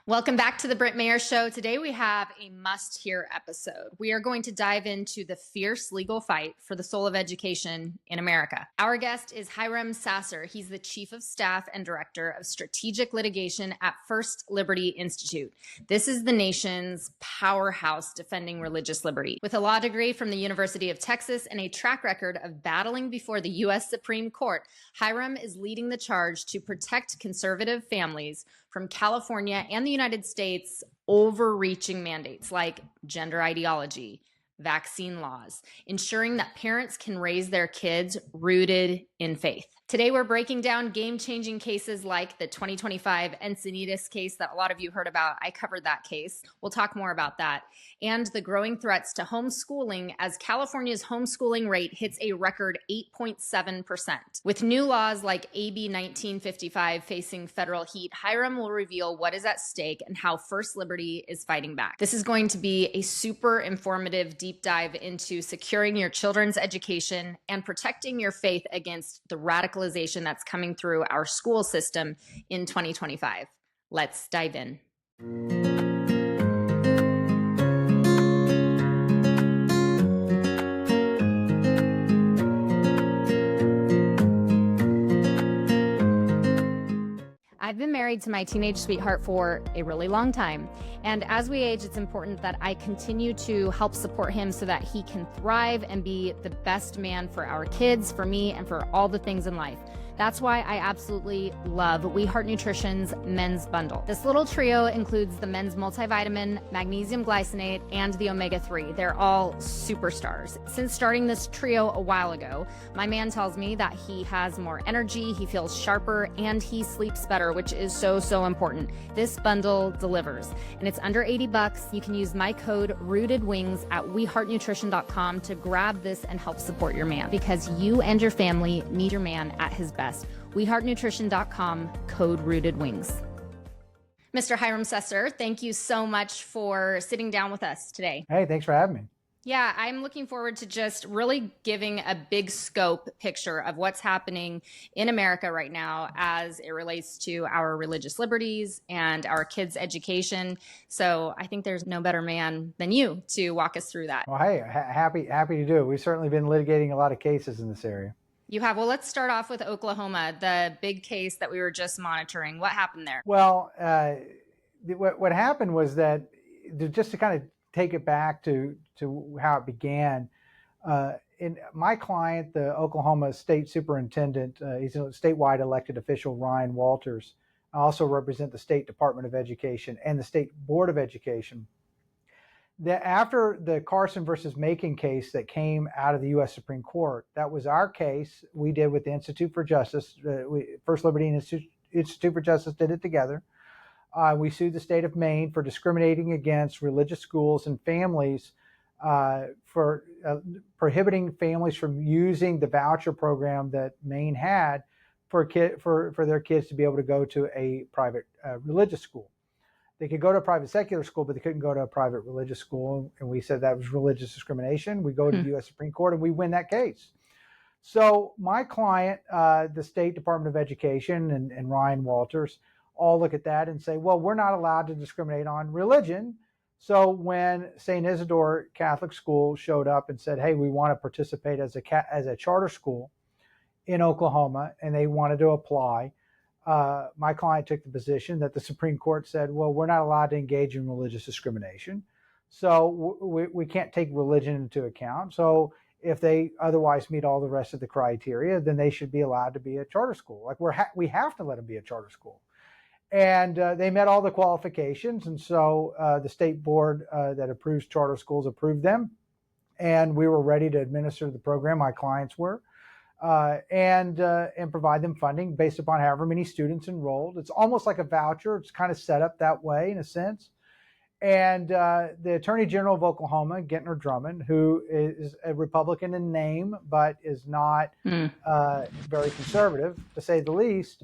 Welcome back to the Britt Mayer Show. Today we have a must-hear episode. We are going to dive into the fierce legal fight for the soul of education in America. Our guest is Hiram Sasser. He's the Chief of Staff and Director of Strategic Litigation at First Liberty Institute. This is the nation's powerhouse defending religious liberty. With a law degree from the University of Texas and a track record of battling before the U.S. Supreme Court, Hiram is leading the charge to protect conservative families from California and the United States overreaching mandates like gender ideology, vaccine laws, ensuring that parents can raise their kids rooted in faith. Today, we're breaking down game-changing cases like the 2025 Encinitas case that a lot of you heard about. I covered that case. We'll talk more about that. And the growing threats to homeschooling as California's homeschooling rate hits a record 8.7%. With new laws like AB 1955 facing federal heat, Hiram will reveal what is at stake and how First Liberty is fighting back. This is going to be a super informative deep dive into securing your children's education and protecting your faith against the radicalization that's coming through our school system in 2025. Let's dive in. I've been married to my teenage sweetheart for a really long time. And as we age, it's important that I continue to help support him so that he can thrive and be the best man for our kids, for me, and for all the things in life. That's why I absolutely love We Heart Nutrition's men's bundle. This little trio includes the men's multivitamin, magnesium glycinate, and the omega-3. They're all superstars. Since starting this trio a while ago, my man tells me that he has more energy, he feels sharper, and he sleeps better, which is so important. This bundle delivers, and it's under $80. You can use my code ROOTEDWINGS at weheartnutrition.com to grab this and help support your man, because you and your family need your man at his best. weheartnutrition.com, code ROOTEDWINGS. Mr. Hiram Sasser, thank you so much for sitting down with us today. Hey, thanks for having me. Yeah, I'm looking forward to just really giving a big scope picture of what's happening in America right now as it relates to our religious liberties and our kids' education. So I think there's no better man than you to walk us through that. Well, hey, happy to do it. We've certainly been litigating a lot of cases in this area. You have. Well, let's start off with Oklahoma, the big case that we were just monitoring. What happened there? Well, what happened was that, just to kind of take it back to how it began, in my client, the Oklahoma State Superintendent, he's a statewide elected official, Ryan Walters. I also represent the State Department of Education and the State Board of Education. That after the Carson versus Macon case that came out of the U.S. Supreme Court, that was our case. We did with the Institute for Justice. First Liberty and Institute for Justice did it together. We sued the state of Maine for discriminating against religious schools and families, for prohibiting families from using the voucher program that Maine had for their kids to be able to go to a private religious school. They could go to a private secular school, but they couldn't go to a private religious school. And we said that was religious discrimination. We go to the U.S. Supreme Court and we win that case. So my client, the State Department of Education and Ryan Walters, all look at that and say, well, we're not allowed to discriminate on religion. So when St. Isidore Catholic School showed up and said, hey, we want to participate as a charter school in Oklahoma, and they wanted to apply, my client took the position that the Supreme Court said, well, we're not allowed to engage in religious discrimination. So we can't take religion into account. So if they otherwise meet all the rest of the criteria, then they should be allowed to be a charter school. Like we have to let them be a charter school. And they met all the qualifications. And so the state board that approves charter schools approved them. And we were ready to administer the program. My clients were. And provide them funding based upon however many students enrolled. It's almost like a voucher. It's kind of set up that way in a sense. And the Attorney General of Oklahoma, Gentner Drummond, who is a Republican in name, but is not very conservative, to say the least,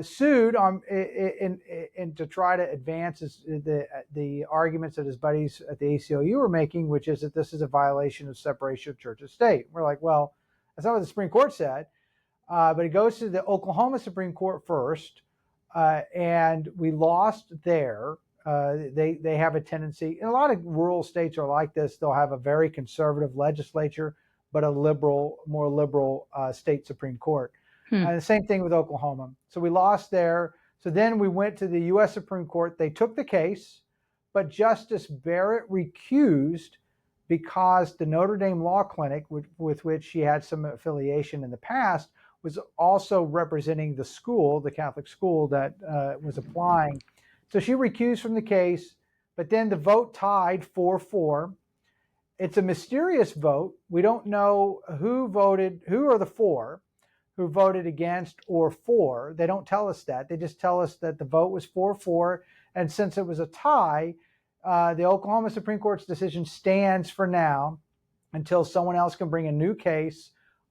sued in to try to advance the arguments that his buddies at the ACLU were making, which is that this is a violation of separation of church and state. We're like, well, that's not what the Supreme Court said, but it goes to the Oklahoma Supreme Court first. and we lost there. They have a tendency, and a lot of rural states are like this. They'll have a very conservative legislature, but a more liberal state Supreme Court. The same thing with Oklahoma. So we lost there. So then we went to the U.S. Supreme Court. They took the case, but Justice Barrett recused because the Notre Dame Law Clinic, with which she had some affiliation in the past, was also representing the school, the Catholic school that was applying. So she recused from the case, but then the vote tied 4-4. It's a mysterious vote. We don't know who are the four who voted against or for. They don't tell us that. They just tell us that the vote was 4-4. And since it was a tie, the Oklahoma Supreme Court's decision stands for now until someone else can bring a new case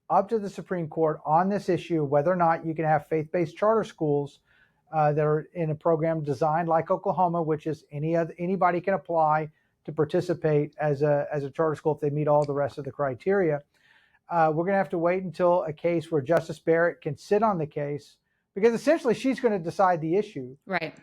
up to the Supreme Court on this issue, whether or not you can have faith-based charter schools that are in a program designed like Oklahoma, which is anybody can apply to participate as a charter school if they meet all the rest of the criteria. We're going to have to wait until a case where Justice Barrett can sit on the case, because essentially she's going to decide the issue, right?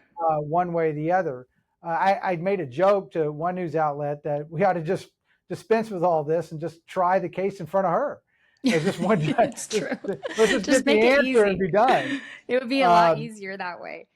One way or the other. I made a joke to one news outlet that we ought to just dispense with all this and just try the case in front of her. Just one judge. It's true. Let's just make it easy and be done. It would be a lot easier that way.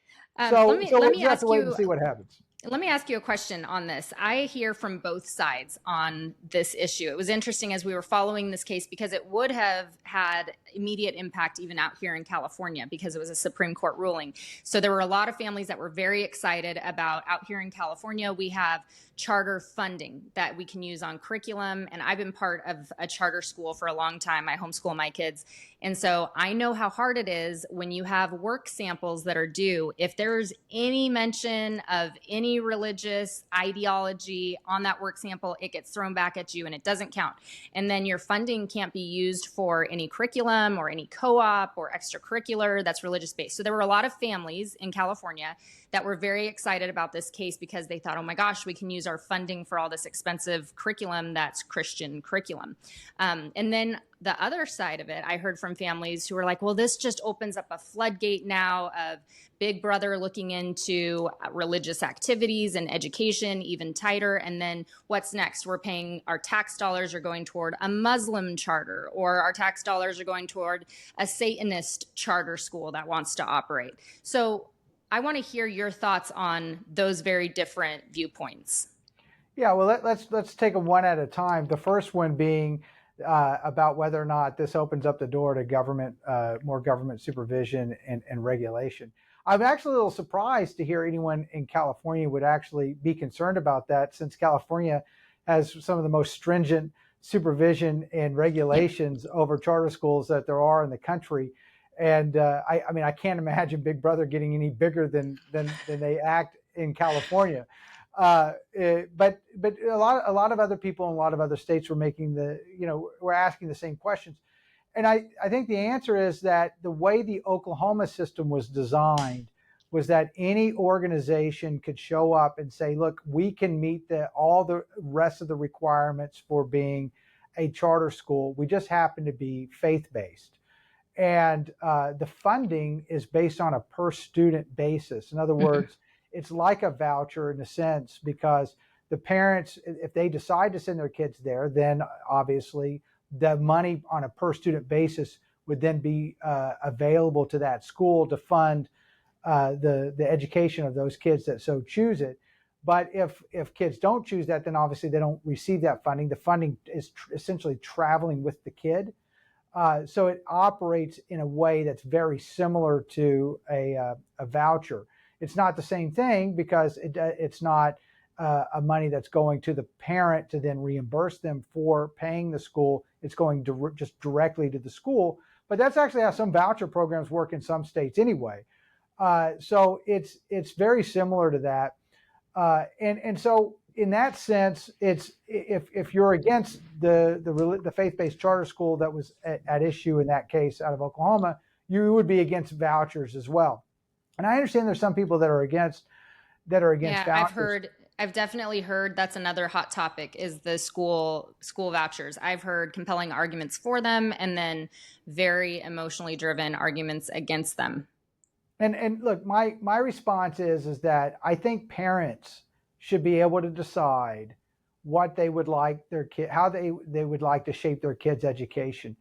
So let me have to wait and see what happens. Let me ask you a question on this. I hear from both sides on this issue. It was interesting as we were following this case because it would have had immediate impact even out here in California because it was a Supreme Court ruling. So there were a lot of families that were very excited about out here in California. We have charter funding that we can use on curriculum. And I've been part of a charter school for a long time. I homeschool my kids. And so I know how hard it is when you have work samples that are due. If there's any mention of any religious ideology on that work sample, it gets thrown back at you and it doesn't count. And then your funding can't be used for any curriculum or any co-op or extracurricular that's religious based. So there were a lot of families in California that were very excited about this case because they thought, oh my gosh, we can use our funding for all this expensive curriculum that's Christian curriculum. And then the other side of it, I heard from families who were like, well, this just opens up a floodgate now of Big Brother looking into religious activities and education even tighter. And then what's next? We're paying, our tax dollars are going toward a Muslim charter, or our tax dollars are going toward a Satanist charter school that wants to operate. So I want to hear your thoughts on those very different viewpoints. Yeah, well, let's take them one at a time. The first one being about whether or not this opens up the door to government, more government supervision and regulation. I'm actually a little surprised to hear anyone in California would actually be concerned about that, since California has some of the most stringent supervision and regulations over charter schools that there are in the country. And I mean, I can't imagine Big Brother getting any bigger than they act in California. But a lot of other people in a lot of other states were were asking the same questions. And I think the answer is that the way the Oklahoma system was designed was that any organization could show up and say, look, we can meet all the rest of the requirements for being a charter school. We just happen to be faith-based. And the funding is based on a per student basis. In other words, it's like a voucher in a sense, because the parents, if they decide to send their kids there, then obviously the money on a per student basis would then be available to that school to fund the education of those kids that so choose it. But if kids don't choose that, then obviously they don't receive that funding. The funding is essentially traveling with the kid. So it operates in a way that's very similar to a voucher. It's not the same thing because it's not a money that's going to the parent to then reimburse them for paying the school. It's going just directly to the school. But that's actually how some voucher programs work in some states anyway. So it's very similar to that. And so in that sense, it's if you're against the faith-based charter school that was at issue in that case out of Oklahoma, you would be against vouchers as well. And I understand there's some people that are against vouchers. I've definitely heard that's another hot topic is the school vouchers. I've heard compelling arguments for them and then very emotionally driven arguments against them. And look, my response is that I think parents should be able to decide what they would like their kid, how they would like to shape their kids' education.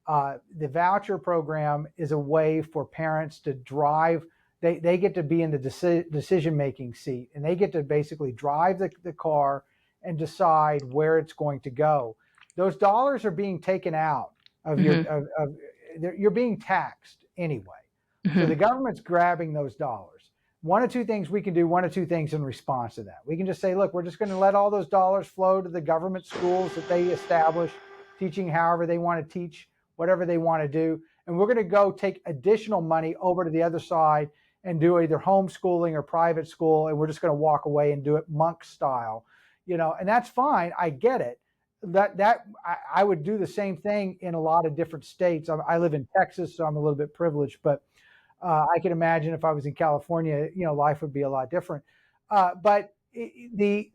The voucher program is a way for parents to drive. They get to be in the decision-making seat, and they get to basically drive the car and decide where it's going to go. Those dollars are being taken out of Mhm. you're being taxed anyway. So the Mhm. government's grabbing those dollars. One of two things we can do, one of two things in response to that. We can just say, look, we're just going to let all those dollars flow to the government schools that they establish, teaching however they want to teach, whatever they want to do. And we're going to go take additional money over to the other side and do either homeschooling or private school. And we're just going to walk away and do it monk style, and that's fine. I get it. I would do the same thing in a lot of different states. I live in Texas, so I'm a little bit privileged, but I can imagine if I was in California, life would be a lot different. But the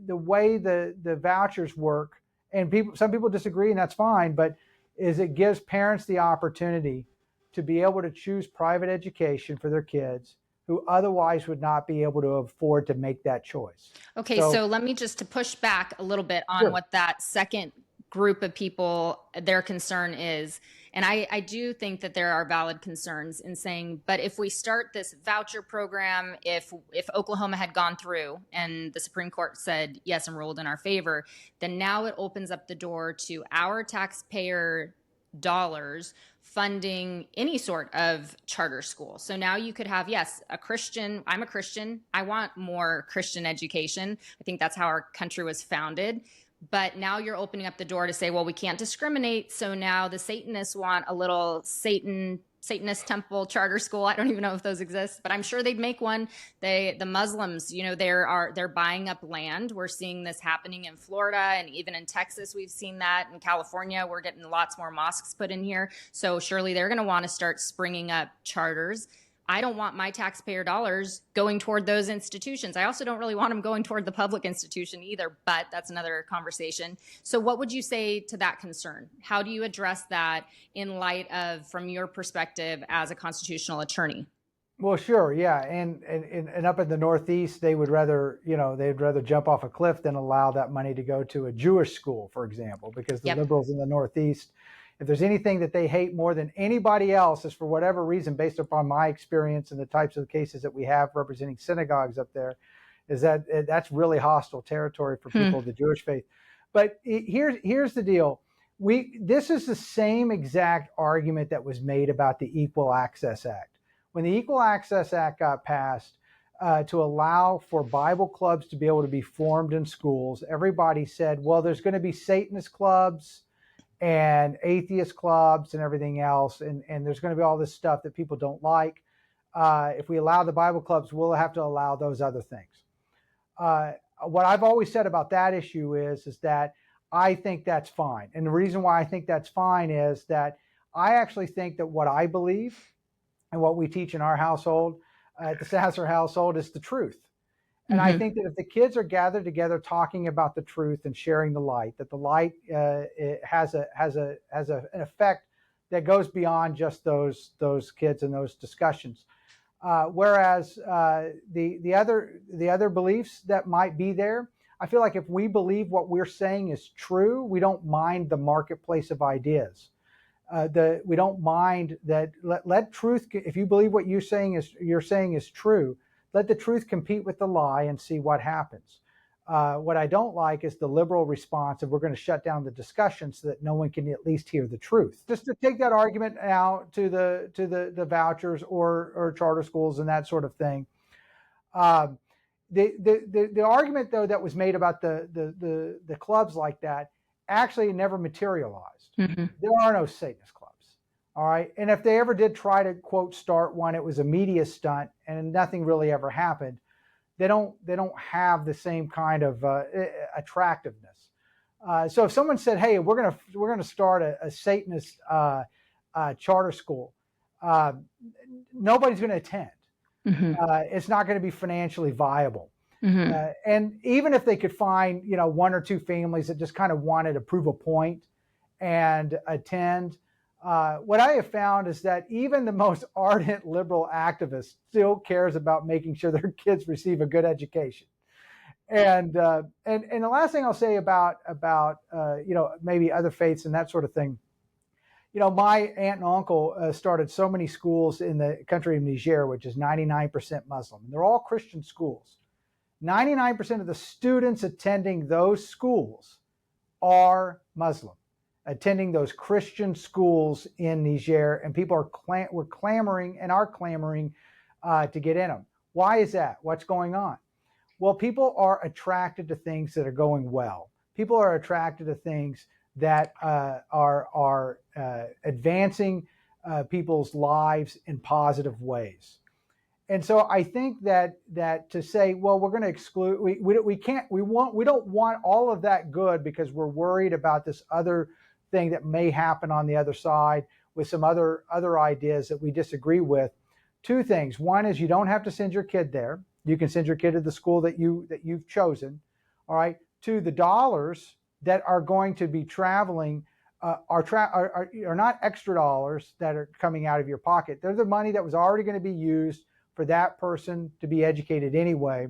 way the vouchers work, and some people disagree, and that's fine, but is it gives parents the opportunity to be able to choose private education for their kids who otherwise would not be able to afford to make that choice. Okay, So, so let me just to push back a little bit on sure. what that second group of people, their concern is. And I do think that there are valid concerns in saying, but if we start this voucher program, if Oklahoma had gone through and the Supreme Court said yes and ruled in our favor, then now it opens up the door to our taxpayer dollars funding any sort of charter school. So now you could have, yes, a Christian. I'm a Christian. I want more Christian education. I think that's how our country was founded. But now you're opening up the door to say, well, we can't discriminate. So now the Satanists want a little Satanist temple charter school. I don't even know if those exist, but I'm sure they'd make one. The Muslims, they're buying up land. We're seeing this happening in Florida, and even in Texas, we've seen that. In California, we're getting lots more mosques put in here. So surely they're going to want to start springing up charters. I don't want my taxpayer dollars going toward those institutions. I also don't really want them going toward the public institution either, but that's another conversation. So what would you say to that concern? How do you address that in light of, from your perspective as a constitutional attorney? Well, sure, yeah, and up in the Northeast, they'd rather jump off a cliff than allow that money to go to a Jewish school, for example, because the Yep. liberals in the Northeast, if there's anything that they hate more than anybody else, is for whatever reason, based upon my experience and the types of cases that we have representing synagogues up there, is that's really hostile territory for people of the Jewish faith. But here's the deal. This is the same exact argument that was made about the Equal Access Act. When the Equal Access Act got passed to allow for Bible clubs to be able to be formed in schools, everybody said, well, there's going to be Satanist clubs and atheist clubs and everything else, and there's going to be all this stuff that people don't like. If we allow the Bible clubs, we'll have to allow those other things. What I've always said about that issue is that I think that's fine. And the reason why I think that's fine is that I actually think that what I believe and what we teach in our household, at the Sasser household, is the truth. And I think that if the kids are gathered together talking about the truth and sharing the light, that the light has an effect that goes beyond just those kids and those discussions. Whereas the other beliefs that might be there, I feel like if we believe what we're saying is true, we don't mind the marketplace of ideas. We don't mind that. Let truth. If you believe what you're saying is true, let the truth compete with the lie and see what happens. What I don't like is the liberal response of we're going to shut down the discussion so that no one can at least hear the truth. Just to take that argument out to the vouchers or charter schools and that sort of thing. The argument though that was made about the clubs like that actually never materialized. There are no Satanist clubs. All right. And if they ever did try to, quote, start one, it was a media stunt and nothing really ever happened. They don't have the same kind of attractiveness. So if someone said, hey, we're gonna start a Satanist charter school, nobody's going to attend. It's not going to be financially viable. And even if they could find, one or two families that just kind of wanted to prove a point and attend, What I have found is that even the most ardent liberal activist still cares about making sure their kids receive a good education. And the last thing I'll say about maybe other faiths and that sort of thing. My aunt and uncle started so many schools in the country of Niger, which is 99% Muslim. They're all Christian schools. 99% of the students attending those schools are Muslim, attending those Christian schools in Niger, and people were clamoring and are clamoring to get in them. Why is that? What's going on? Well, people are attracted to things that are going well. People are attracted to things that are advancing people's lives in positive ways. And so I think that to say, well, we're going to exclude, we don't want all of that good because we're worried about this other thing that may happen on the other side with some other ideas that we disagree with. Two things. One is you don't have to send your kid there. You can send your kid to the school that you've chosen. All right. Two, the dollars that are going to be traveling are not extra dollars that are coming out of your pocket. They're the money that was already going to be used for that person to be educated anyway.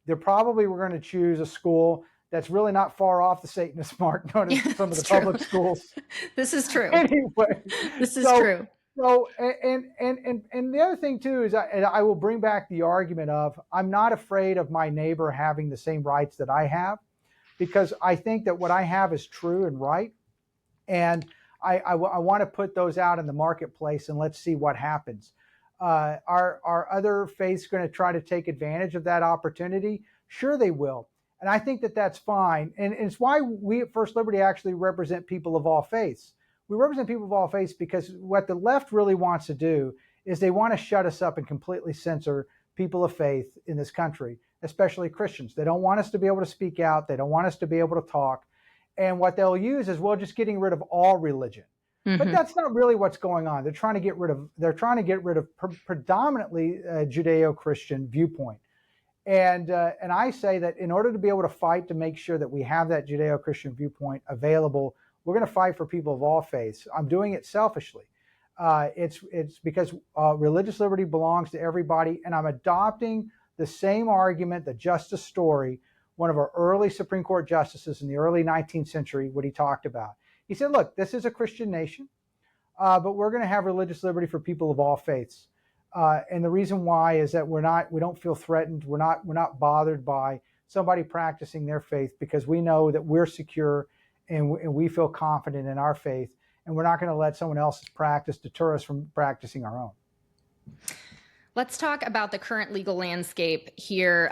They're probably we're going to choose a school that's really not far off the Satanist mark, known as some of the public schools. This is true. Anyway, this is true. So, and the other thing too is I will bring back the argument of I'm not afraid of my neighbor having the same rights that I have, because I think that what I have is true and right, and I want to put those out in the marketplace and let's see what happens. Are other faiths going to try to take advantage of that opportunity? Sure, they will. And I think that that's fine. And it's why we at First Liberty actually represent people of all faiths. We represent people of all faiths because what the left really wants to do is they want to shut us up and completely censor people of faith in this country, especially Christians. They don't want us to be able to speak out. They don't want us to be able to talk. And what they'll use is, well, just getting rid of all religion. Mm-hmm. But that's not really what's going on. They're trying to get rid of predominantly Judeo-Christian viewpoint. And I say that in order to be able to fight to make sure that we have that Judeo-Christian viewpoint available, we're going to fight for people of all faiths. I'm doing it selfishly. It's because religious liberty belongs to everybody, and I'm adopting the same argument that Justice Story, one of our early Supreme Court justices in the early 19th century, what he talked about. He said, look, this is a Christian nation, but we're going to have religious liberty for people of all faiths. And the reason why is that we don't feel threatened. We're not bothered by somebody practicing their faith because we know that we're secure and we feel confident in our faith, and we're not going to let someone else's practice deter us from practicing our own. Let's talk about the current legal landscape here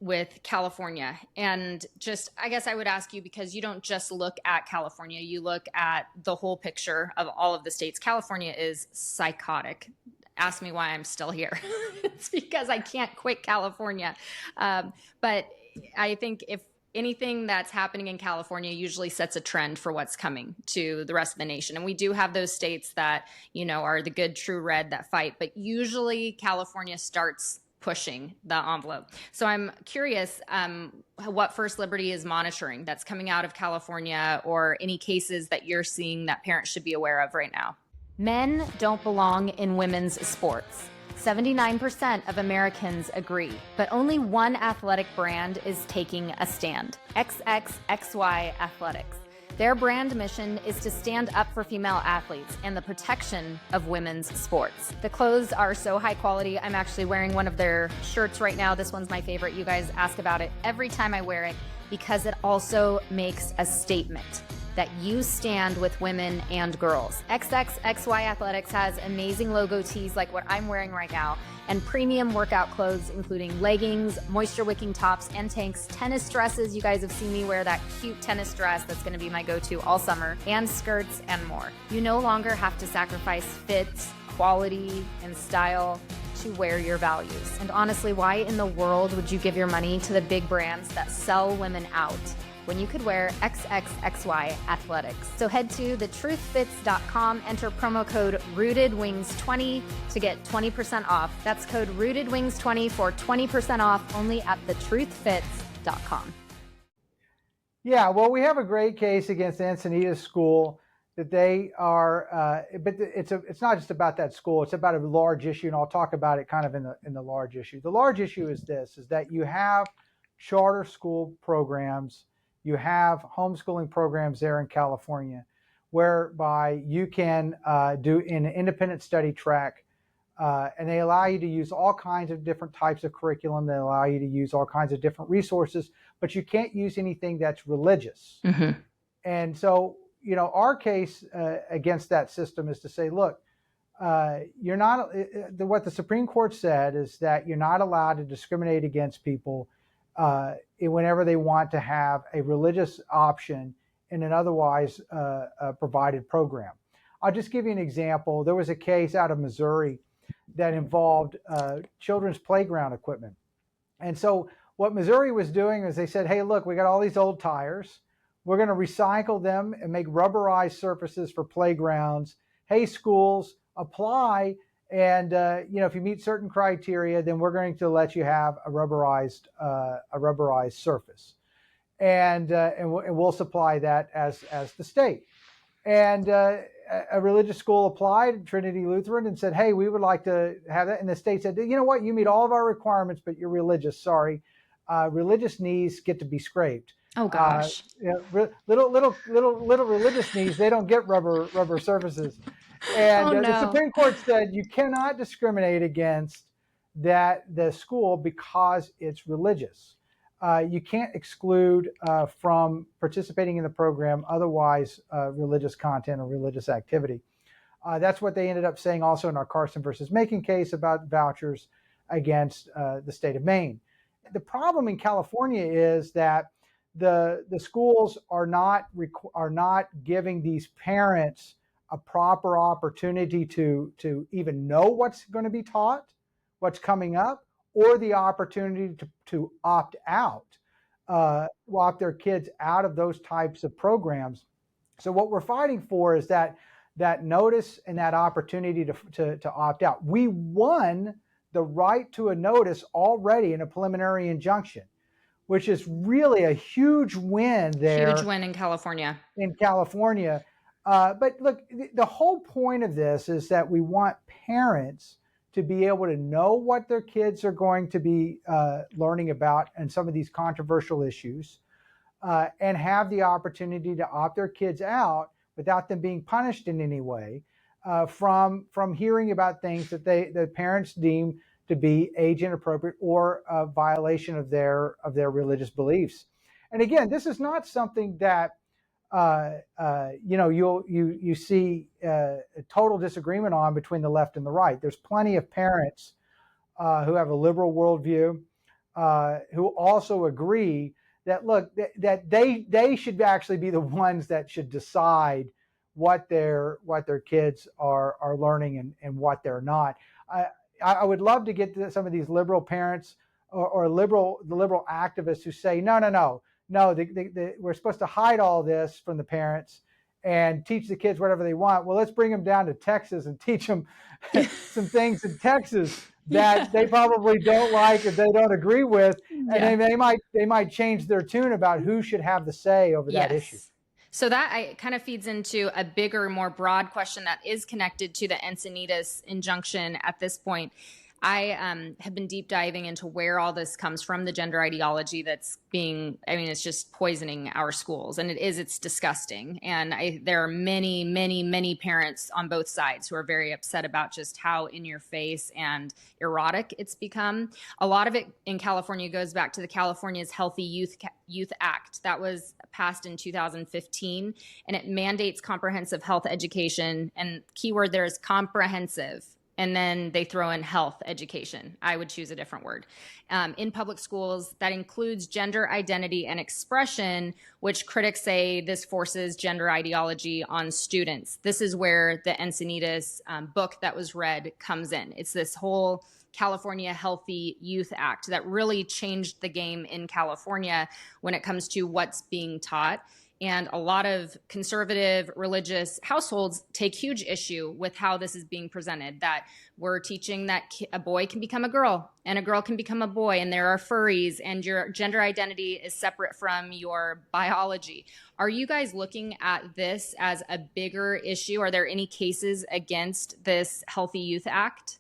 with California. And just, I guess I would ask you, because you don't just look at California, you look at the whole picture of all of the states. California is psychotic. Ask me why I'm still here. It's because I can't quit California. But I think if anything that's happening in California usually sets a trend for what's coming to the rest of the nation. And we do have those states that, are the good, true red that fight, but usually California starts pushing the envelope. So I'm curious what First Liberty is monitoring that's coming out of California, or any cases that you're seeing that parents should be aware of right now. Men don't belong in women's sports. 79% of Americans agree, but only one athletic brand is taking a stand: XXXY Athletics. Their brand mission is to stand up for female athletes and the protection of women's sports. The clothes are so high quality. I'm actually wearing one of their shirts right now. This one's my favorite. You guys ask about it every time I wear it because it also makes a statement that you stand with women and girls. XXXY Athletics has amazing logo tees like what I'm wearing right now, and premium workout clothes including leggings, moisture-wicking tops and tanks, tennis dresses. You guys have seen me wear that cute tennis dress that's gonna be my go-to all summer, and skirts and more. You no longer have to sacrifice fit, quality, and style to wear your values. And honestly, why in the world would you give your money to the big brands that sell women out when you could wear XXXY Athletics? So head to thetruthfits.com, enter promo code RootedWings20 to get 20% off. That's code RootedWings20 for 20% off only at thetruthfits.com. Yeah, well, we have a great case against Encinitas School that they are, it's not just about that school. It's about a large issue, and I'll talk about it kind of in the large issue. The large issue is this: is that you have charter school programs, you have homeschooling programs there in California, whereby you can do an independent study track, and they allow you to use all kinds of different types of curriculum. They allow you to use all kinds of different resources, but you can't use anything that's religious. Mm-hmm. And so, our case against that system is to say, look, you're not, what the Supreme Court said is that you're not allowed to discriminate against people whenever they want to have a religious option in an otherwise provided program. I'll just give you an example. There was a case out of Missouri that involved children's playground equipment. And so what Missouri was doing is they said, hey, look, we got all these old tires. We're going to recycle them and make rubberized surfaces for playgrounds. Hey, schools, apply. And, if you meet certain criteria, then we're going to let you have a rubberized surface. And we'll supply that as the state. And a religious school applied, Trinity Lutheran, and said, hey, we would like to have that. And the state said, you know what, you meet all of our requirements, but you're religious. Sorry. Religious knees get to be scraped. Oh gosh. Little religious knees, they don't get rubber surfaces. And the Supreme Court said you cannot discriminate against the school because it's religious. You can't exclude from participating in the program otherwise religious content or religious activity. That's what they ended up saying also in our Carson versus Macon case about vouchers against the state of Maine. The problem in California is that the schools are not giving these parents a proper opportunity to even know what's going to be taught, what's coming up, or the opportunity to opt their kids out of those types of programs. So what we're fighting for is that notice and that opportunity to opt out. We won the right to a notice already in a preliminary injunction, which is really a huge win there. Huge win in California. But look, the whole point of this is that we want parents to be able to know what their kids are going to be learning about and some of these controversial issues, and have the opportunity to opt their kids out without them being punished in any way from hearing about things that the parents deem to be age inappropriate or a violation of their religious beliefs. And again, this is not something that you see a total disagreement on between the left and the right. There's plenty of parents who have a liberal worldview who also agree that, look, that they should actually be the ones that should decide what their kids are learning and what they're not. I would love to get to some of these liberal parents or the liberal activists who say, no, we're supposed to hide all this from the parents and teach the kids whatever they want. Well, let's bring them down to Texas and teach them some things in Texas that they probably don't like or they don't agree with, and they might change their tune about who should have the say over that issue. So that kind of feeds into a bigger, more broad question that is connected to the Encinitas injunction at this point. I have been deep diving into where all this comes from, the gender ideology that's it's just poisoning our schools. And it's disgusting. And there are many, many, many parents on both sides who are very upset about just how in your face and erotic it's become. A lot of it in California goes back to the California's Healthy Youth Act that was passed in 2015, and it mandates comprehensive health education. And keyword there is comprehensive. And then they throw in health education. I would choose a different word. In public schools, that includes gender identity and expression, which critics say this forces gender ideology on students. This is where the Encinitas book that was read comes in. It's this whole California Healthy Youth Act that really changed the game in California when it comes to what's being taught. And a lot of conservative religious households take huge issue with how this is being presented, that we're teaching that a boy can become a girl and a girl can become a boy, and there are furries, and your gender identity is separate from your biology. Are you guys looking at this as a bigger issue? Are there any cases against this Healthy Youth Act?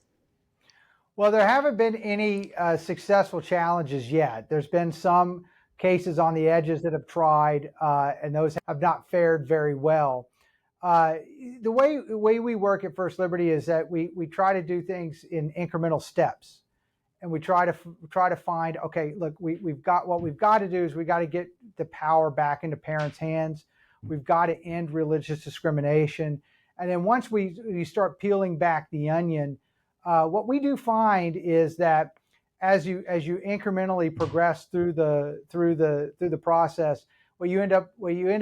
Well, there haven't been any successful challenges yet. There's been some cases on the edges that have tried, and those have not fared very well. The way we work at First Liberty is that we try to do things in incremental steps, and we try to find, okay, look, we've got what we've got to do is we got to get the power back into parents' hands. We've got to end religious discrimination, and then once we start peeling back the onion, what we do find is that as you incrementally progress through the process, what you end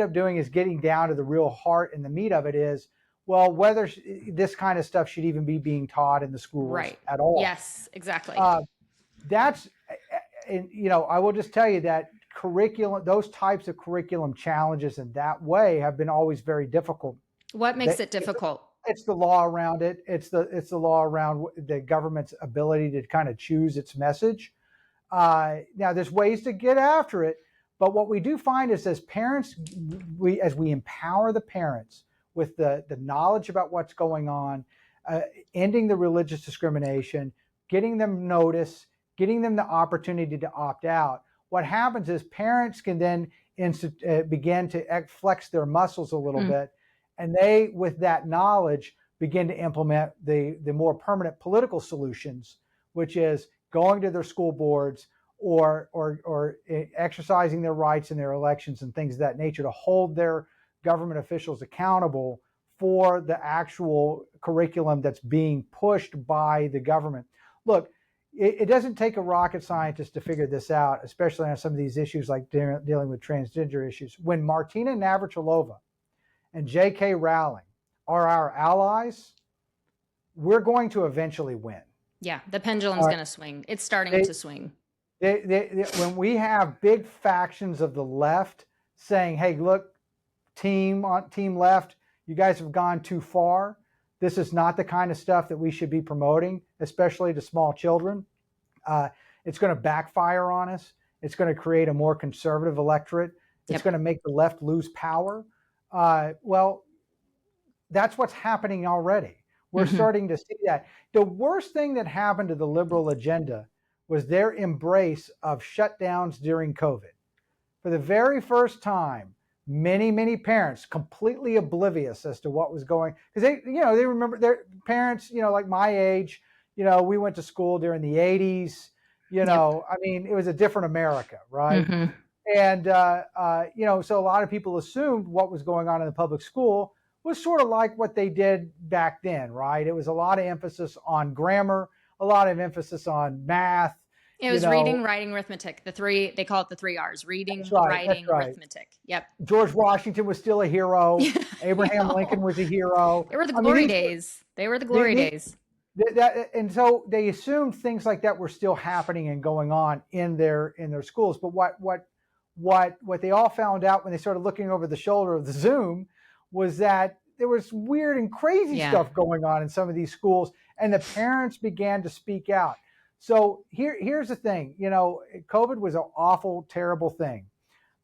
up doing is getting down to the real heart and the meat of it is, well, whether this kind of stuff should even be being taught in the schools at all. Yes, exactly. That's, and I will just tell you that those types of curriculum challenges in that way have been always very difficult. What makes it difficult? It's the law around it. It's the law around the government's ability to kind of choose its message. Now, there's ways to get after it, but what we do find is as parents, as we empower the parents with the knowledge about what's going on, ending the religious discrimination, getting them notice, getting them the opportunity to opt out, what happens is parents can then begin to flex their muscles a little bit. And they, with that knowledge, begin to implement the more permanent political solutions, which is going to their school boards or exercising their rights in their elections and things of that nature to hold their government officials accountable for the actual curriculum that's being pushed by the government. Look, it doesn't take a rocket scientist to figure this out, especially on some of these issues like dealing with transgender issues. When Martina Navratilova and J.K. Rowling are our allies, we're going to eventually win. Yeah, the pendulum's going to swing. It's starting to swing. When we have big factions of the left saying, hey, look, team left, you guys have gone too far. This is not the kind of stuff that we should be promoting, especially to small children. It's going to backfire on us. It's going to create a more conservative electorate. It's going to make the left lose power. Well, that's what's happening already. We're starting to see that. The worst thing that happened to the liberal agenda was their embrace of shutdowns during COVID. For the very first time, many parents completely oblivious as to what was going, because they remember their parents, like my age, we went to school during the 80s, I mean, it was a different America, right? And, so a lot of people assumed what was going on in the public school was sort of like what they did back then, right? It was a lot of emphasis on grammar, a lot of emphasis on math. It was reading, writing, arithmetic. They call it the 3 R's: reading, writing, arithmetic. Yep. George Washington was still a hero. Abraham Lincoln was a hero. They were the glory days. They were the glory days. And so they assumed things like that were still happening and going on in their schools. But what they all found out when they started looking over the shoulder of the Zoom was that there was weird and crazy stuff going on in some of these schools, and the parents began to speak out. So here's the thing, COVID was an awful, terrible thing,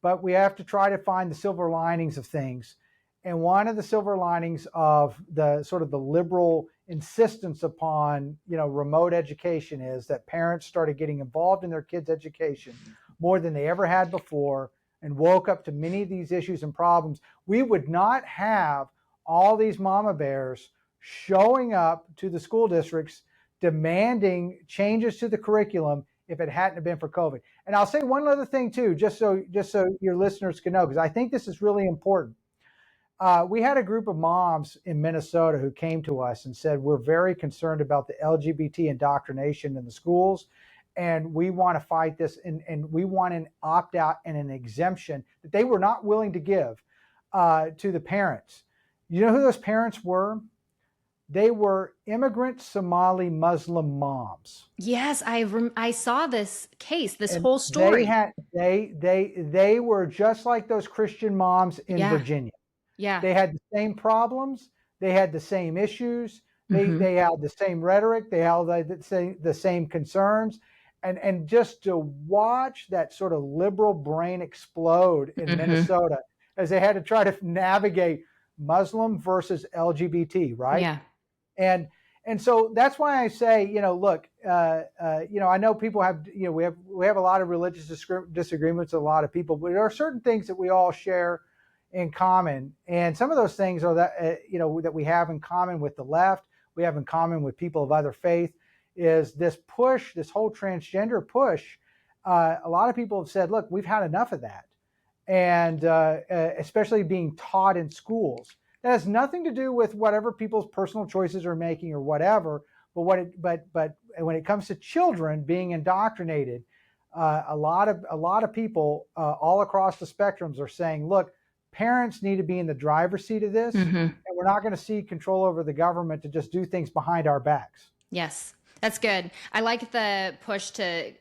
but we have to try to find the silver linings of things. And one of the silver linings of the sort of the liberal insistence upon, remote education is that parents started getting involved in their kids' education more than they ever had before and woke up to many of these issues and problems. We would not have all these mama bears showing up to the school districts demanding changes to the curriculum if it hadn't been for COVID. And I'll say one other thing too, just so your listeners can know, because I think this is really important. We had a group of moms in Minnesota who came to us and said, we're very concerned about the LGBT indoctrination in the schools, and we want to fight this, and we want an opt-out and an exemption that they were not willing to give to the parents. You know who those parents were? They were immigrant Somali Muslim moms. Yes, I saw this case, this And whole story. they were just like those Christian moms in Yeah, Virginia. yeah. They had the same problems. They had the same issues. Hmm. They had the same rhetoric. They had the same concerns. And just to watch that sort of liberal brain explode in Hmm. Minnesota as they had to try to navigate Muslim versus LGBT, right? Yeah. And so that's why I say, look, I know people have, we have a lot of religious disagreements with a lot of people, but there are certain things that we all share in common, and some of those things are that that we have in common with the left, we have in common with people of other faith, is this push, this whole transgender push. A lot of people have said, look, we've had enough of that, and especially being taught in schools. That has nothing to do with whatever people's personal choices are making or whatever. But when it comes to children being indoctrinated, a lot of people all across the spectrums are saying, look, parents need to be in the driver's seat of this, Hmm. and we're not going to see control over the government to just do things behind our backs. Yes, that's good. I like the push to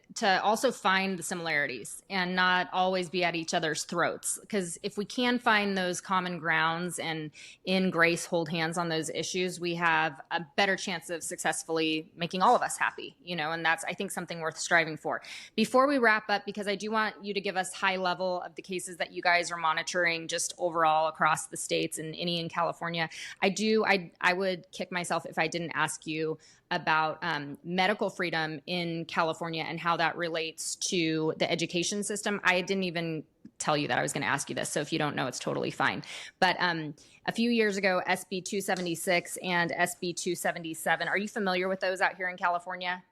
also find the similarities and not always be at each other's throats. Because if we can find those common grounds and in grace hold hands on those issues, we have a better chance of successfully making all of us happy, and that's, I think, something worth striving for. Before we wrap up, because I do want you to give us high level of the cases that you guys are monitoring just overall across the states and any in California, I would kick myself if I didn't ask you about medical freedom in California and how that relates to the education system. I didn't even tell you that I was going to ask you this, so if you don't know, it's totally fine. But a few years ago, SB 276 and SB 277, are you familiar with those out here in California?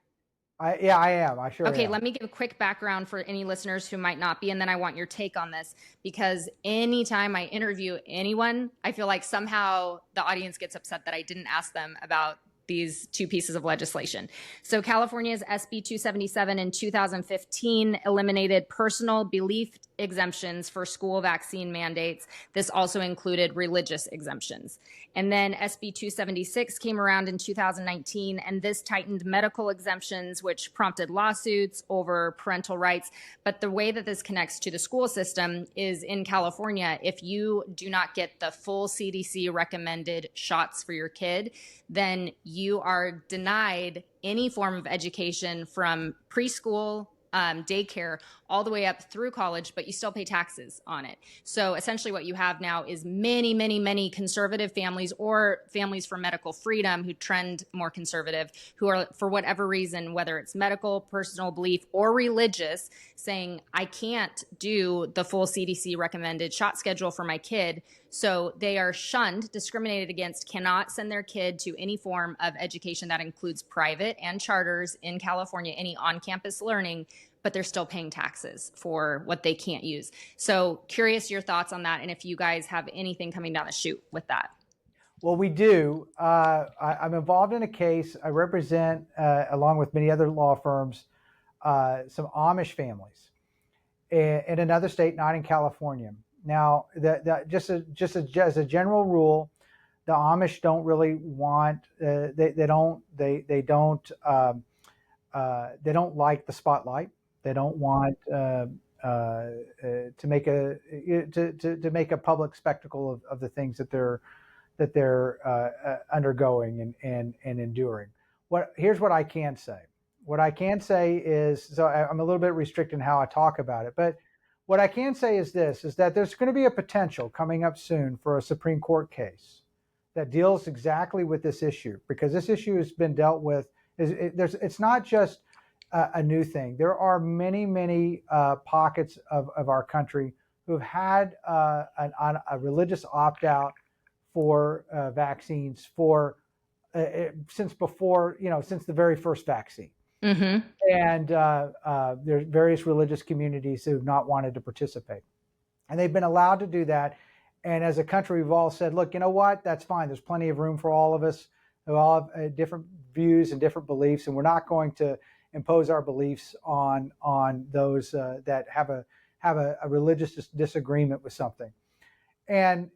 Yeah, I am. I sure Okay, am. let me give a quick background for any listeners who might not be, and then I want your take on this, because anytime I interview anyone, I feel like somehow the audience gets upset that I didn't ask them about these two pieces of legislation. So California's SB 277 in 2015 eliminated personal belief exemptions for school vaccine mandates. This also included religious exemptions. And then SB 276 came around in 2019, and this tightened medical exemptions, which prompted lawsuits over parental rights. But the way that this connects to the school system is in California, if you do not get the full CDC recommended shots for your kid, then you are denied any form of education from preschool, daycare, all the way up through college, but you still pay taxes on it. So essentially what you have now is many, many, many conservative families or families for medical freedom who trend more conservative, who are, for whatever reason, whether it's medical, personal belief, or religious, saying, I can't do the full CDC recommended shot schedule for my kid. So they are shunned, discriminated against, cannot send their kid to any form of education that includes private and charters in California, any on-campus learning, but they're still paying taxes for what they can't use. So curious your thoughts on that, and if you guys have anything coming down the chute with that. Well, we do. I'm involved in a case. I represent, along with many other law firms, some Amish families in another state, not in California. Now, just as a general rule, the Amish don't really want. They don't like the spotlight. They don't want to make a public spectacle of the things that they're undergoing and enduring. Here's what I can say. What I can say is, so I'm a little bit restricted in how I talk about it, but what I can say is this, is that there's going to be a potential coming up soon for a Supreme Court case that deals exactly with this issue, because this issue has been dealt with. It's not just a new thing. There are many pockets of our country who have had a religious opt-out for vaccines since the very first vaccine. Mm-hmm. And there's various religious communities who have not wanted to participate. And they've been allowed to do that. And as a country, we've all said, look, you know what? That's fine. There's plenty of room for all of us who all have different views and different beliefs. And we're not going to impose our beliefs on those that have a religious disagreement with something. And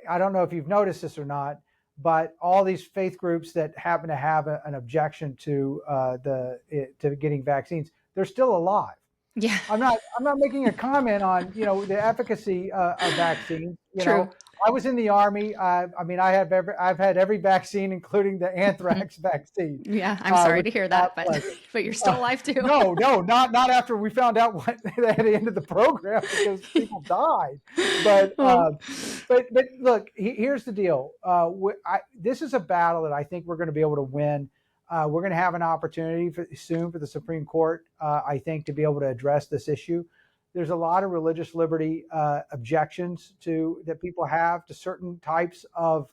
I don't know if you've noticed this or not, but all these faith groups that happen to have an objection to to getting vaccines, they're still alive. Yeah. I'm not making a comment on, the efficacy of vaccines. True. I was in the Army. I mean, I've had every vaccine, including the anthrax vaccine, Yeah, I'm sorry which to is hear not that, but pleasant. but you're still alive too. No, not after we found out what at the end of the program, because people died. But Oh. but look, here's the deal. This is a battle that I think we're going to be able to win. We're going to have an opportunity soon for the Supreme Court, I think, to be able to address this issue. There's a lot of religious liberty objections that people have to certain types of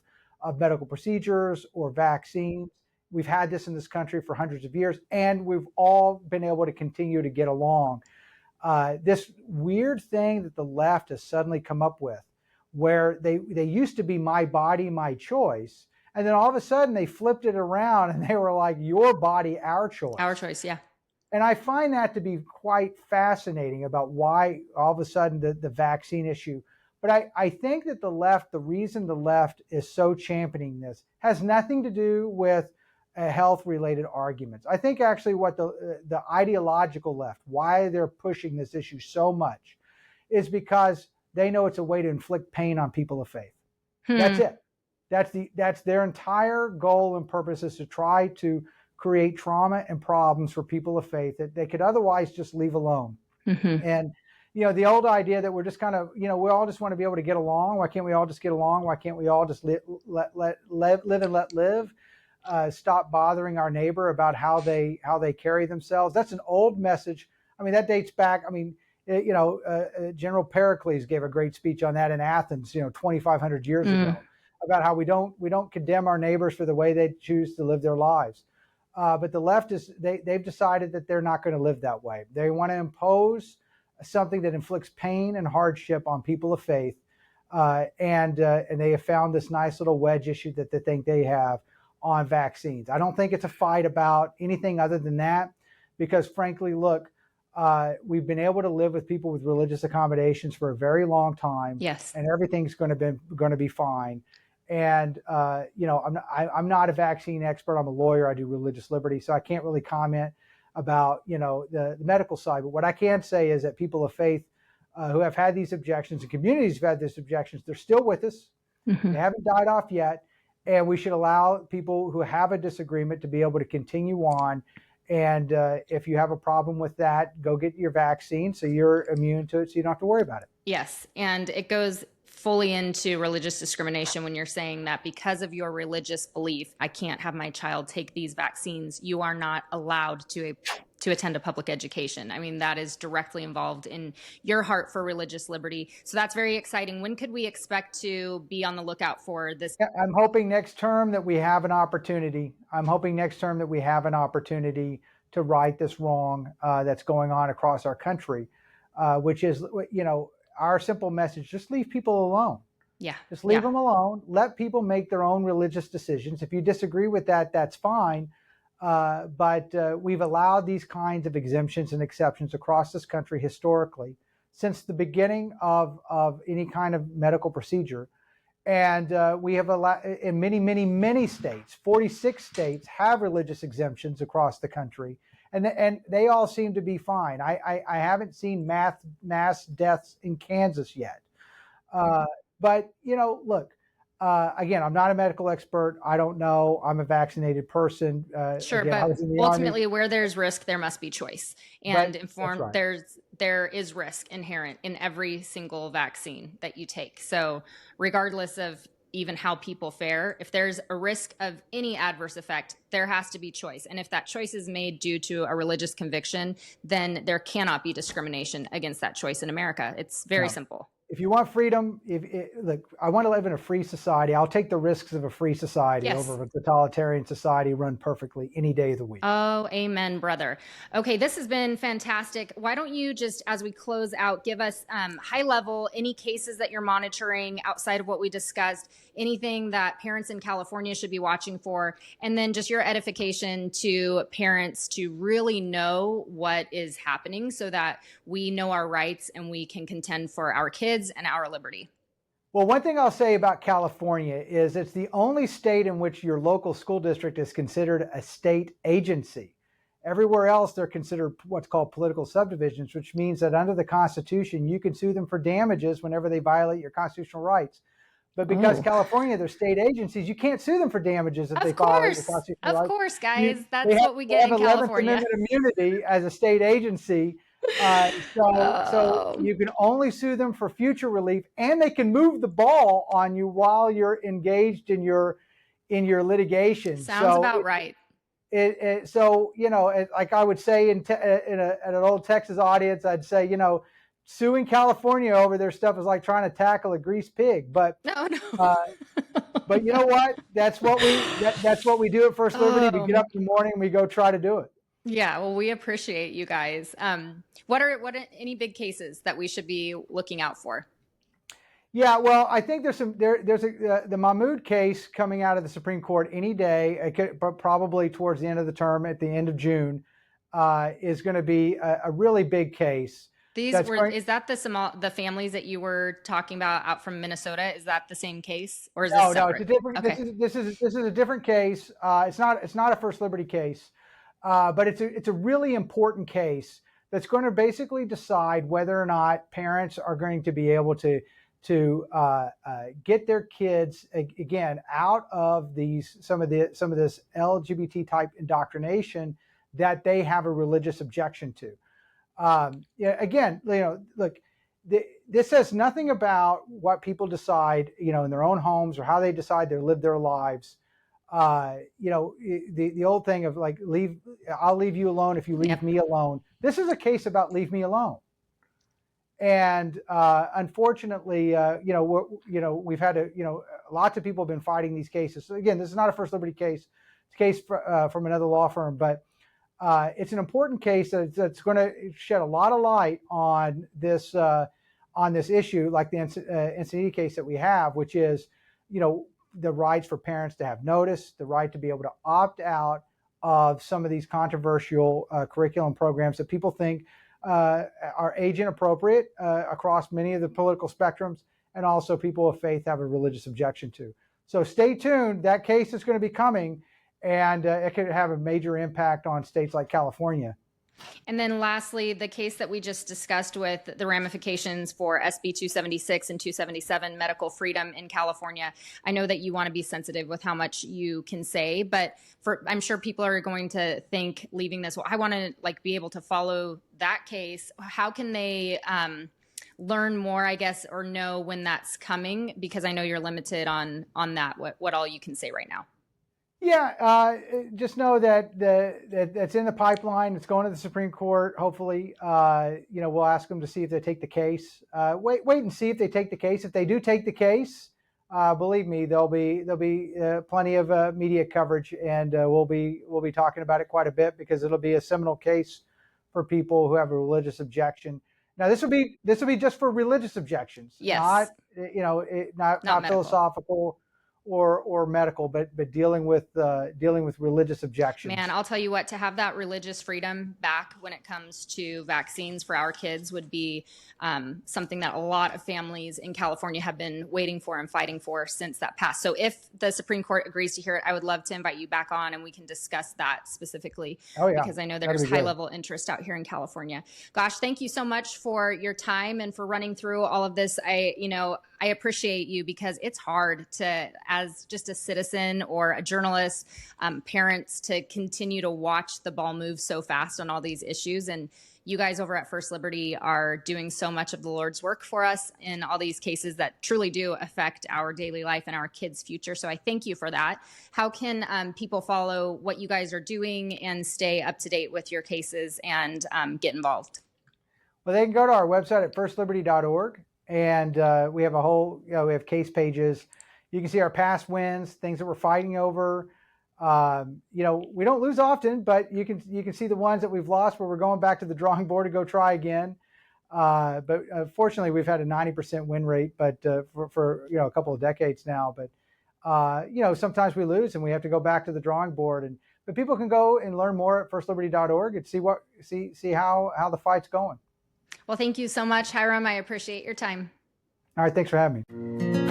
medical procedures or vaccines. We've had this in this country for hundreds of years, and we've all been able to continue to get along. This weird thing that the left has suddenly come up with, where they used to be my body, my choice, and then all of a sudden they flipped it around and they were like, your body, our choice. Our choice, yeah. And I find that to be quite fascinating about why all of a sudden the vaccine issue. But I think that the reason the left is so championing this has nothing to do with health related arguments. I think actually what the ideological left, why they're pushing this issue so much, is because they know it's a way to inflict pain on people of faith. That's it. That's their entire goal and purpose, is to try to create trauma and problems for people of faith that they could otherwise just leave alone. And the old idea that we're just kind of, we all just want to be able to get along. Why can't we all just get along? Why can't we all just live and let live? Stop bothering our neighbor about how they carry themselves. That's an old message. I mean, that dates back. I mean, General Pericles gave a great speech on that in Athens, 2,500 years ago, about how we don't condemn our neighbors for the way they choose to live their lives. But the leftists, they've decided that they're not going to live that way. They want to impose something that inflicts pain and hardship on people of faith, and they have found this nice little wedge issue that they think they have on vaccines. I don't think it's a fight about anything other than that, because frankly, look, we've been able to live with people with religious accommodations for a very long time. Yes, and everything's going to be fine. And I'm not a vaccine expert. I'm a lawyer. I do religious liberty, so I can't really comment about the medical side. But what I can say is that people of faith who have had these objections, and communities have had these objections, they're still with us. They haven't died off yet, and we should allow people who have a disagreement to be able to continue on. And if you have a problem with that, go get your vaccine so you're immune to it, so you don't have to worry about it. Yes, and it goes fully into religious discrimination when you're saying that because of your religious belief, I can't have my child take these vaccines. You are not allowed to attend a public education. I mean, that is directly involved in your heart for religious liberty. So that's very exciting. When could we expect to be on the lookout for this? I'm hoping next term that we have an opportunity. To right this wrong that's going on across our country, which is, our simple message: just leave people alone. Yeah. Just leave them alone. Let people make their own religious decisions. If you disagree with that, that's fine. But we've allowed these kinds of exemptions and exceptions across this country historically since the beginning of any kind of medical procedure. And we have allowed in many states, 46 states have religious exemptions across the country. And they all seem to be fine. I haven't seen mass deaths in Kansas yet. But, look, again, I'm not a medical expert. I don't know. I'm a vaccinated person. Sure, again, but ultimately, where there's risk, there must be choice. And right. there is risk inherent in every single vaccine that you take. So regardless of even how people fare, if there's a risk of any adverse effect, there has to be choice. And if that choice is made due to a religious conviction, then there cannot be discrimination against that choice in America. It's very simple. If you want freedom, look, I want to live in a free society. I'll take the risks of a free society over a totalitarian society run perfectly any day of the week. Oh, amen, brother. Okay, this has been fantastic. Why don't you just, as we close out, give us high level, any cases that you're monitoring outside of what we discussed, anything that parents in California should be watching for, and then just your edification to parents to really know what is happening so that we know our rights and we can contend for our kids and our liberty. Well, one thing I'll say about California is it's the only state in which your local school district is considered a state agency. Everywhere else, they're considered what's called political subdivisions, which means that under the Constitution, you can sue them for damages whenever they violate your constitutional rights. But because California, they're state agencies, you can't sue them for damages if they violate your constitutional rights. Of course, guys. That's what we get in California. 11th Amendment immunity as a state agency. So you can only sue them for future relief, and they can move the ball on you while you're engaged in your litigation. Sounds about right. So like I would say in an old Texas audience, I'd say suing California over their stuff is like trying to tackle a greased pig. But no. But you know what? That's what we do at First Liberty. We get up in the morning and we go try to do it. Yeah, well, we appreciate you guys. What are any big cases that we should be looking out for? Yeah, well, I think there's the Mahmoud case coming out of the Supreme Court any day, but probably towards the end of the term at the end of June, is going to be a really big case. Is that the families that you were talking about out from Minnesota? Is that the same case, or is this separate? No, it's a different. Okay. This is a different case. It's not a First Liberty case, but it's a really important case that's going to basically decide whether or not parents are going to be able to get their kids again out of some of this LGBT type indoctrination that they have a religious objection to. Again, look, this says nothing about what people decide, in their own homes or how they decide to live their lives. The old thing of like, I'll leave you alone if you leave me alone. This is a case about leave me alone. And unfortunately, we've had lots of people have been fighting these cases. So again, this is not a First Liberty case. It's a case from another law firm, but it's an important case that's going to shed a lot of light on this issue, like the Encinitas case that we have, which is, the rights for parents to have notice, the right to be able to opt out of some of these controversial curriculum programs that people think are age inappropriate across many of the political spectrums, and also people of faith have a religious objection to. So stay tuned. That case is going to be coming, and it could have a major impact on states like California. And then lastly, the case that we just discussed with the ramifications for SB 276 and 277, medical freedom in California. I know that you want to be sensitive with how much you can say, but I'm sure people are going to think leaving this, I want to be able to follow that case. How can they learn more, I guess, or know when that's coming? Because I know you're limited on that, what all you can say right now. Yeah, just know that that's in the pipeline. It's going to the Supreme Court. Hopefully, we'll ask them to see if they take the case. Wait and see if they take the case. If they do take the case, believe me, there'll be plenty of media coverage, and we'll be talking about it quite a bit because it'll be a seminal case for people who have a religious objection. Now, this will be just for religious objections, yes, not philosophical or medical, but dealing with religious objections. Man, I'll tell you what, to have that religious freedom back when it comes to vaccines for our kids would be something that a lot of families in California have been waiting for and fighting for since that passed. So if the Supreme Court agrees to hear it, I would love to invite you back on and we can discuss that specifically. Oh, yeah. Because I know there's high level interest out here in California. Gosh, thank you so much for your time and for running through all of this. I appreciate you because it's hard to, as just a citizen or a journalist, parents, to continue to watch the ball move so fast on all these issues. And you guys over at First Liberty are doing so much of the Lord's work for us in all these cases that truly do affect our daily life and our kids' future. So I thank you for that. How can people follow what you guys are doing and stay up to date with your cases and get involved? Well, they can go to our website at firstliberty.org. And we have we have case pages. You can see our past wins, things that we're fighting over. We don't lose often, but you can see the ones that we've lost where we're going back to the drawing board to go try again. But fortunately, we've had a 90% win rate, but for a couple of decades now. But sometimes we lose and we have to go back to the drawing board. But people can go and learn more at firstliberty.org and see how the fight's going. Well, thank you so much, Hiram. I appreciate your time. All right. Thanks for having me.